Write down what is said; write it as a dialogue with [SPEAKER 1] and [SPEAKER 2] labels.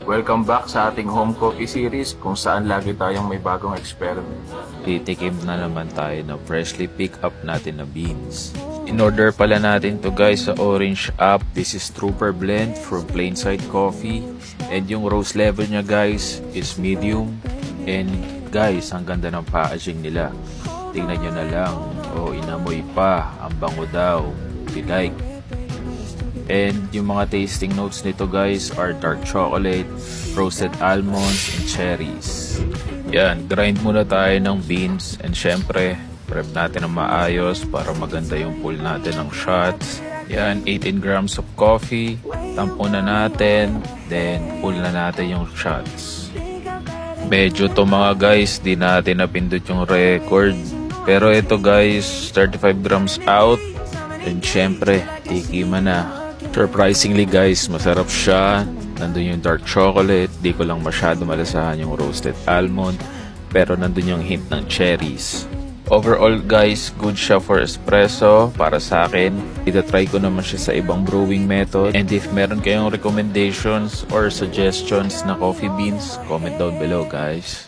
[SPEAKER 1] Welcome back sa ating home coffee series kung saan lagi tayong may bagong experiment.
[SPEAKER 2] Titikim na naman tayo ng freshly pick up natin na beans. In order pala natin to guys sa Orange app. This is Trooper Blend from Plainside Coffee. And yung roast level niya guys is medium. And guys, ang ganda ng packaging nila. Tingnan nyo na lang. Oh, inamoy pa. Ang bango daw. We like. And yung mga tasting notes nito guys are dark chocolate, roasted almonds, and cherries. Yan, grind muna tayo ng beans and syempre, prep natin ng maayos para maganda yung pull natin ng shots. Yan, 18 grams of coffee, tampo na natin, then pull na natin yung shots. Medyo to mga guys, di natin napindot yung record. Pero ito guys, 35 grams out, and syempre, tikiman na. Surprisingly guys, masarap siya. Nandun yung dark chocolate. Di ko lang masyado malasahan yung roasted almond. Pero nandun yung hint ng cherries. Overall guys, good siya for espresso. Para sa akin, itatry ko naman siya sa ibang brewing method. And if meron kayong recommendations or suggestions na coffee beans, comment down below guys.